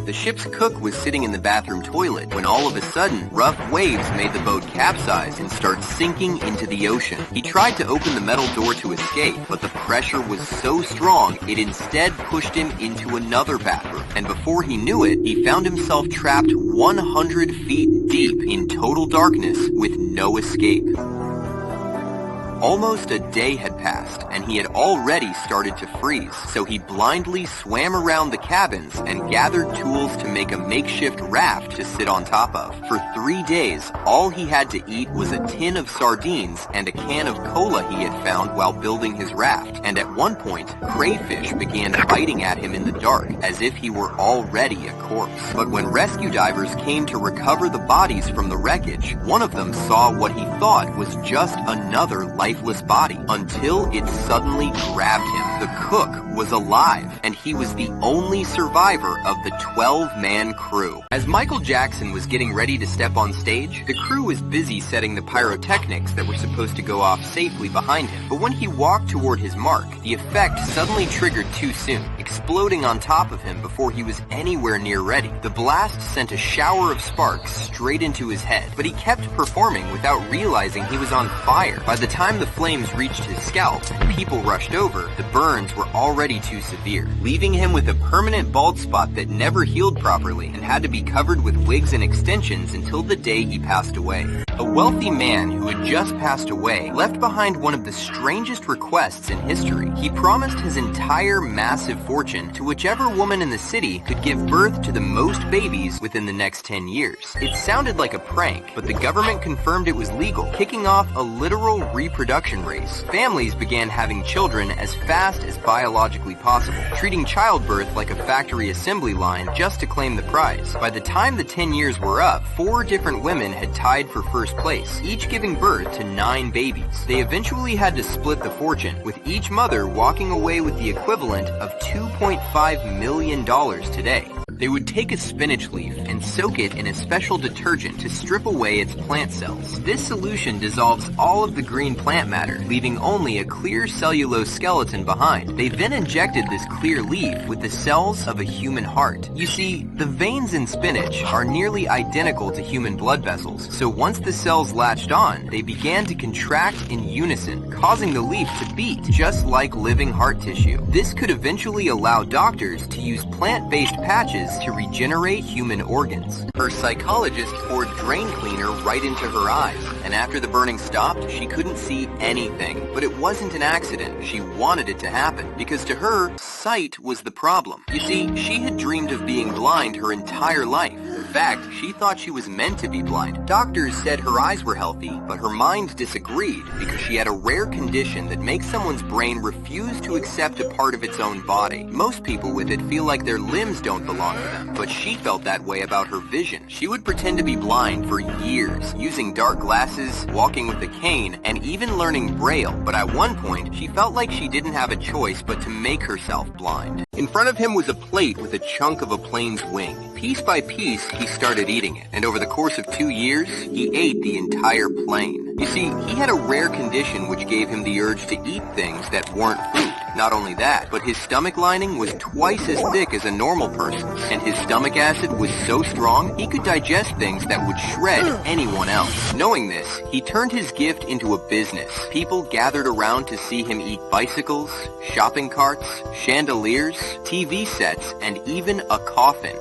The ship's cook was sitting in the bathroom toilet when all of a sudden, rough waves made the boat capsize and start sinking into the ocean. He tried to open the metal door to escape, but the pressure was so strong, it instead pushed him into another bathroom. And before he knew it, he found himself trapped 100 feet deep in total darkness with no escape. Almost a day had passed, and he had already started to freeze, so he blindly swam around the cabins and gathered tools to make a makeshift raft to sit on top of. For 3 days, all he had to eat was a tin of sardines and a can of cola he had found while building his raft, and at one point, crayfish began biting at him in the dark, as if he were already a corpse. But when rescue divers came to recover the bodies from the wreckage, one of them saw what he thought was just another lifeless body, until it suddenly grabbed him. The cook was alive, and he was the only survivor of the 12-man crew. As Michael Jackson was getting ready to step on stage, the crew was busy setting the pyrotechnics that were supposed to go off safely behind him. But when he walked toward his mark, the effect suddenly triggered too soon, exploding on top of him before he was anywhere near ready. The blast sent a shower of sparks straight into his head, but he kept performing without realizing he was on fire. By the time the flames reached his scalp and people rushed over, the burns were already too severe, leaving him with a permanent bald spot that never healed properly and had to be covered with wigs and extensions until the day he passed away. A wealthy man who had just passed away left behind one of the strangest requests in history. He promised his entire massive fortune to whichever woman in the city could give birth to the most babies within the next 10 years. It sounded like a prank, but the government confirmed it was legal, kicking off a literal reproduction race. Families began having children as fast as biologically possible, treating childbirth like a factory assembly line just to claim the prize. By the time the 10 years were up, 4 different women had tied for first place, each giving birth to 9 babies. They eventually had to split the fortune, with each mother walking away with the equivalent of $2.5 million today. They would take a spinach leaf and soak it in a special detergent to strip away its plant cells. This solution dissolves all of the green plant matter, leaving only a clear cellulose skeleton behind. They then injected this clear leaf with the cells of a human heart. You see, the veins in spinach are nearly identical to human blood vessels, so once the cells latched on, they began to contract in unison, causing the leaf to beat just like living heart tissue. This could eventually allow doctors to use plant-based patches to regenerate human organs. Her psychologist poured drain cleaner right into her eyes, and after the burning stopped, she couldn't see anything. But it wasn't an accident. She wanted it to happen, because to her, sight was the problem. You see, she had dreamed of being blind her entire life. In fact, she thought she was meant to be blind. Doctors said her eyes were healthy, but her mind disagreed because she had a rare condition that makes someone's brain refuse to accept a part of its own body. Most people with it feel like their limbs don't belong to them, but she felt that way about her vision. She would pretend to be blind for years, using dark glasses, walking with a cane, and even learning Braille, but at one point, she felt like she didn't have a choice but to make herself blind. In front of him was a plate with a chunk of a plane's wing. Piece by piece, he started eating it, and over the course of 2 years, he ate the entire plane. You see, he had a rare condition which gave him the urge to eat things that weren't food. Not only that, but his stomach lining was twice as thick as a normal person's, and his stomach acid was so strong, he could digest things that would shred anyone else. Knowing this, he turned his gift into a business. People gathered around to see him eat bicycles, shopping carts, chandeliers, TV sets, and even a coffin.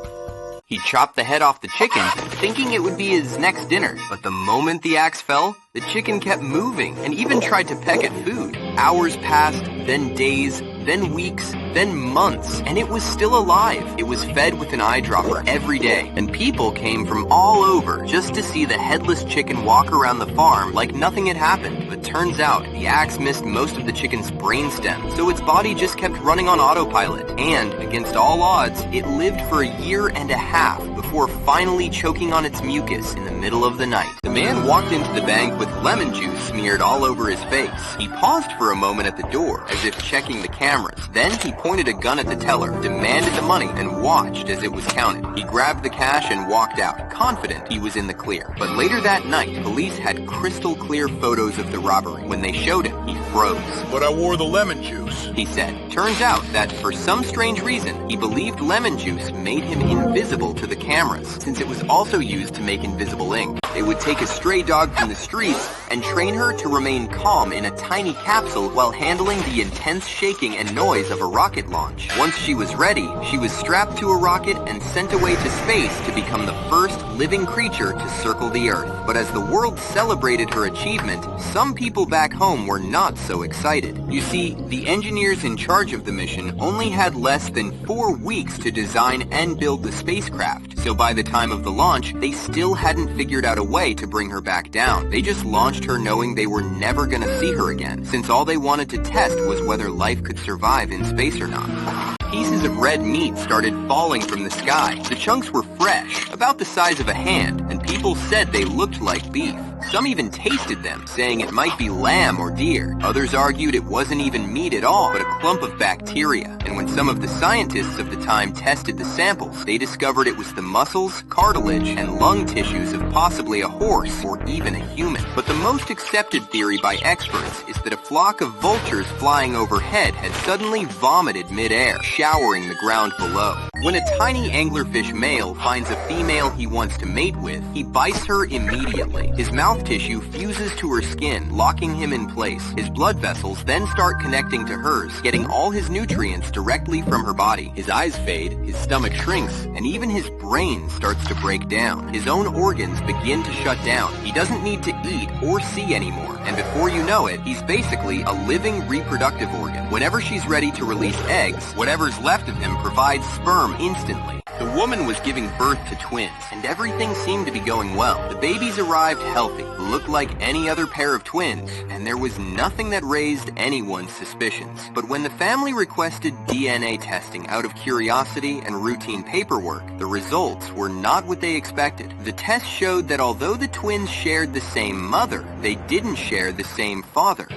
He chopped the head off the chicken, thinking it would be his next dinner. But the moment the axe fell, the chicken kept moving and even tried to peck at food. Hours passed, then days, then weeks, then months, and it was still alive. It was fed with an eyedropper every day, and people came from all over just to see the headless chicken walk around the farm like nothing had happened. But turns out, the axe missed most of the chicken's brainstem, so its body just kept running on autopilot. And, against all odds, it lived for a year and a half before finally choking on its mucus in the middle of the night. The man walked into the bank with lemon juice smeared all over his face. He paused for a moment at the door, as if checking the cameras. Then he pointed a gun at the teller, demanded the money, and watched as it was counted. He grabbed the cash and walked out, confident he was in the clear. But later that night, police had crystal clear photos of the robbery. When they showed him, he froze. But I wore the lemon juice, he said. Turns out that for some strange reason, he believed lemon juice made him invisible to the cameras, since it was also used to make invisible ink. They would take a stray dog from the streets and train her to remain calm in a tiny capsule while handling the intense shaking and noise of a rocket launch. Once she was ready, she was strapped to a rocket and sent away to space to become the first living creature to circle the Earth. But as the world celebrated her achievement, some people back home were not so excited. You see, the engineers in charge of the mission only had less than 4 weeks to design and build the spacecraft, so by the time of the launch, they still hadn't figured out a way to bring her back down. They just launched her knowing they were never gonna see her again, since all they wanted to test was whether life could survive in space or not. Pieces of red meat started falling from the sky. The chunks were fresh, about the size of a hand, and people said they looked like beef. Some even tasted them, saying it might be lamb or deer. Others argued it wasn't even meat at all, but a clump of bacteria. And when some of the scientists of the time tested the samples, they discovered it was the muscles, cartilage, and lung tissues of possibly a horse or even a human. But the most accepted theory by experts is that a flock of vultures flying overhead had suddenly vomited midair, showering the ground below. When a tiny anglerfish male finds a female he wants to mate with, he bites her immediately. His mouth tissue fuses to her skin, locking him in place. His blood vessels then start connecting to hers, getting all his nutrients directly from her body. His eyes fade, his stomach shrinks, and even his brain starts to break down. His own organs begin to shut down. He doesn't need to eat or see anymore, and before you know it, he's basically a living reproductive organ. Whenever she's ready to release eggs, whatever's left of him provides sperm instantly. The woman was giving birth to twins, and everything seemed to be going well. The babies arrived healthy, looked like any other pair of twins, and there was nothing that raised anyone's suspicions. But when the family requested DNA testing out of curiosity and routine paperwork, the results were not what they expected. The test showed that although the twins shared the same mother, they didn't share the same father.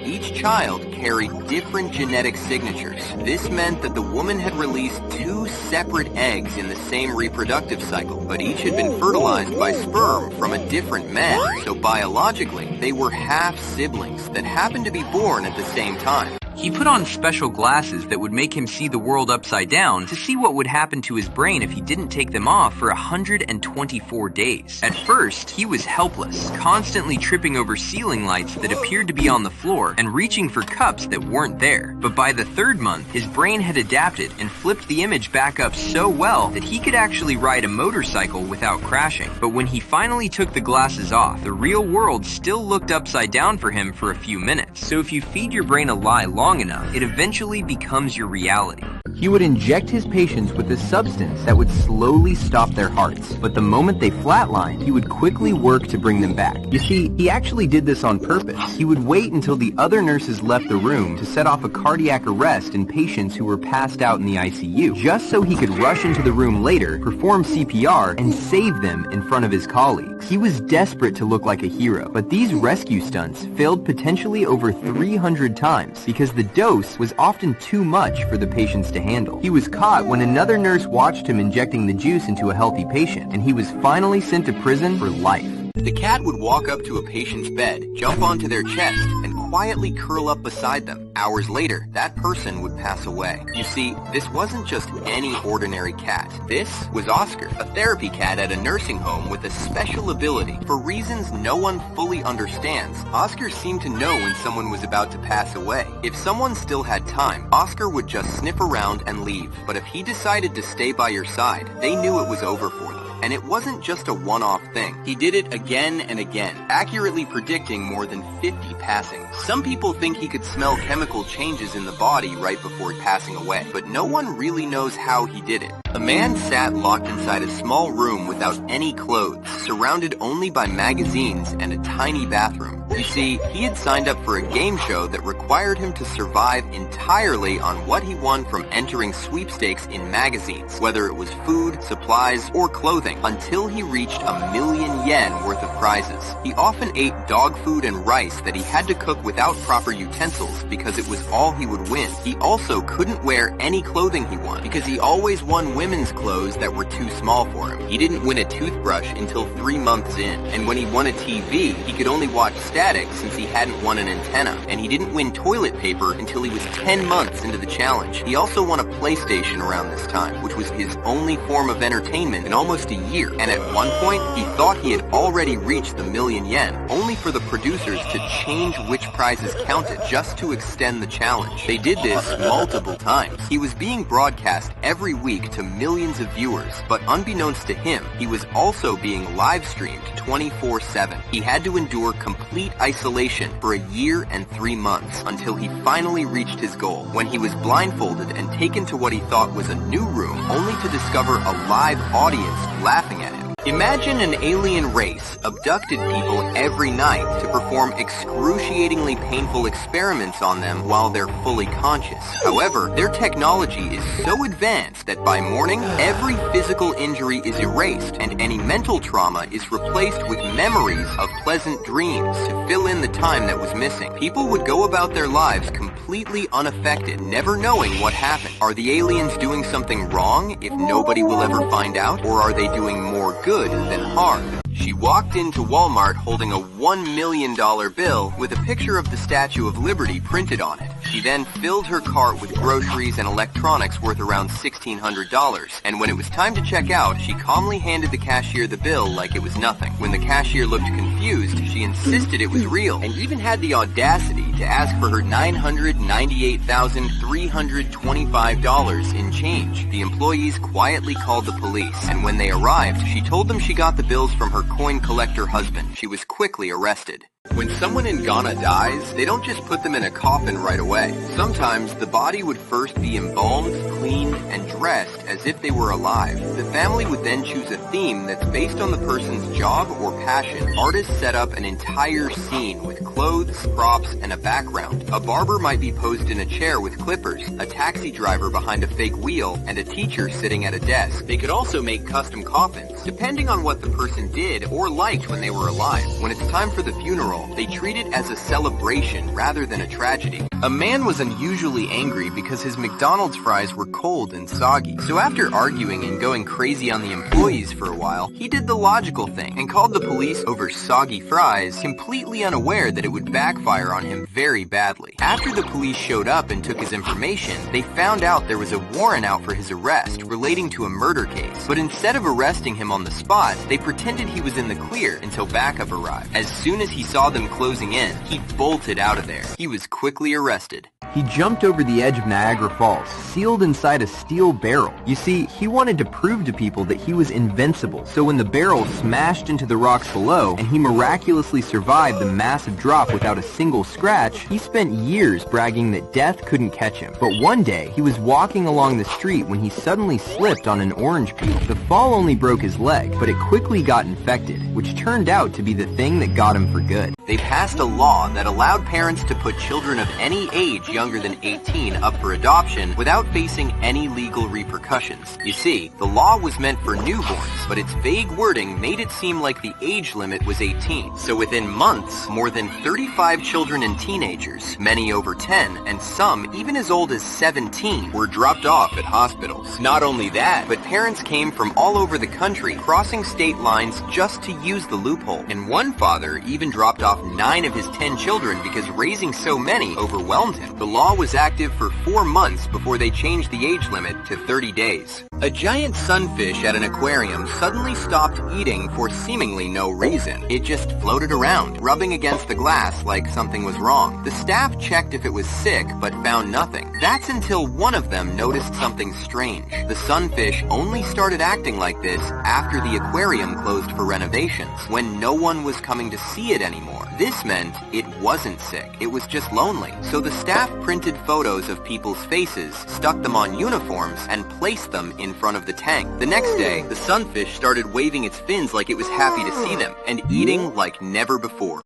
Each child carried different genetic signatures. This meant that the woman had released 2 separate eggs in the same reproductive cycle, but each had been fertilized by sperm from a different man. So biologically, they were half-siblings that happened to be born at the same time. He put on special glasses that would make him see the world upside down to see what would happen to his brain if he didn't take them off for 124 days. At first, he was helpless, constantly tripping over ceiling lights that appeared to be on the floor and reaching for cups that weren't there. But by the 3rd month, his brain had adapted and flipped the image back up so well that he could actually ride a motorcycle without crashing. But when he finally took the glasses off, the real world still looked upside down for him for a few minutes. So if you feed your brain a lie long enough, it eventually becomes your reality. He would inject his patients with a substance that would slowly stop their hearts, but the moment they flatlined, he would quickly work to bring them back. You see, he actually did this on purpose. He would wait until the other nurses left the room to set off a cardiac arrest in patients who were passed out in the ICU, just so he could rush into the room later, perform CPR, and save them in front of his colleagues. He was desperate to look like a hero, but these rescue stunts failed potentially over 300 times because the dose was often too much for the patients to handle. He was caught when another nurse watched him injecting the juice into a healthy patient, and he was finally sent to prison for life. The cat would walk up to a patient's bed, jump onto their chest, and quietly curl up beside them. Hours later, that person would pass away. You see, this wasn't just any ordinary cat. This was Oscar, a therapy cat at a nursing home with a special ability. For reasons no one fully understands, Oscar seemed to know when someone was about to pass away. If someone still had time, Oscar would just sniff around and leave. But if he decided to stay by your side, they knew it was over for them. And it wasn't just a one-off thing. He did it again and again, accurately predicting more than 50 passings. Some people think he could smell chemical changes in the body right before passing away, but no one really knows how he did it. A man sat locked inside a small room without any clothes, surrounded only by magazines and a tiny bathroom. You see, he had signed up for a game show that required him to survive entirely on what he won from entering sweepstakes in magazines, whether it was food, supplies, or clothing, until he reached 1,000,000 yen worth of prizes. He often ate dog food and rice that he had to cook without proper utensils because it was all he would win. He also couldn't wear any clothing he won because he always won women's clothes that were too small for him. He didn't win a toothbrush until 3 months in, and when he won a TV, he could only watch static since he hadn't won an antenna, and he didn't win toilet paper until he was 10 months into the challenge. He also won a PlayStation around this time, which was his only form of entertainment in almost a year, and at one point, he thought he had already reached the 1,000,000 yen, only for the producers to change which prizes counted just to extend the challenge. They did this multiple times. He was being broadcast every week to millions of viewers, but unbeknownst to him, he was also being live streamed 24/7. He had to endure complete isolation for a year and 3 months until he finally reached his goal, when he was blindfolded and taken to what he thought was a new room, only to discover a live audience laughing at him. Imagine an alien race abducted people every night to perform excruciatingly painful experiments on them while they're fully conscious. However, their technology is so advanced that by morning, every physical injury is erased and any mental trauma is replaced with memories of pleasant dreams to fill in the time that was missing. People would go about their lives completely unaffected, never knowing what happened. Are the aliens doing something wrong if nobody will ever find out, or are they doing more good than harm? She walked into Walmart holding a $1 million bill with a picture of the Statue of Liberty printed on it. She then filled her cart with groceries and electronics worth around $1,600, and when it was time to check out, she calmly handed the cashier the bill like it was nothing. When the cashier looked confused, she insisted it was real, and even had the audacity to ask for her $998,325 in change. The employees quietly called the police, and when they arrived, she told them she got the bills from her coin collector husband. She was quickly arrested. When someone in Ghana dies, they don't just put them in a coffin right away. Sometimes the body would first be embalmed, cleaned, and dressed as if they were alive. The family would then choose a theme that's based on the person's job or passion. Artists set up an entire scene with clothes, props, and a background. A barber might be posed in a chair with clippers, a taxi driver behind a fake wheel, and a teacher sitting at a desk. They could also make custom coffins, depending on what the person did or liked when they were alive. When it's time for the funeral, they treat it as a celebration rather than a tragedy. A man was unusually angry because his McDonald's fries were cold and soggy. So after arguing and going crazy on the employees for a while, he did the logical thing and called the police over soggy fries, completely unaware that it would backfire on him very badly. After the police showed up and took his information, they found out there was a warrant out for his arrest relating to a murder case. But instead of arresting him on the spot, they pretended he was in the clear until backup arrived. As soon as he saw them closing in, he bolted out of there. He was quickly arrested. He jumped over the edge of Niagara Falls, sealed inside a steel barrel. You see, he wanted to prove to people that he was invincible, so when the barrel smashed into the rocks below, and he miraculously survived the massive drop without a single scratch, he spent years bragging that death couldn't catch him. But one day, he was walking along the street when he suddenly slipped on an orange peel. The fall only broke his leg, but it quickly got infected, which turned out to be the thing that got him for good. They passed a law that allowed parents to put children of any age younger than 18 up for adoption without facing any legal repercussions. You see, the law was meant for newborns, but its vague wording made it seem like the age limit was 18. So within months, more than 35 children and teenagers, many over 10, and some even as old as 17, were dropped off at hospitals. Not only that, but parents came from all over the country, crossing state lines just to use the loophole. And one father even dropped off 9 of his 10 children because raising so many overwhelmed him. The law was active for 4 months before they changed the age limit to 30 days. A giant sunfish at an aquarium suddenly stopped eating for seemingly no reason. It just floated around, rubbing against the glass like something was wrong. The staff checked if it was sick, but found nothing. That's until one of them noticed something strange. The sunfish only started acting like this after the aquarium closed for renovations, when no one was coming to see it anymore. This meant it wasn't sick, it was just lonely. So the staff printed photos of people's faces, stuck them on uniforms, and placed them in front of the tank. The next day, the sunfish started waving its fins like it was happy to see them, and eating like never before.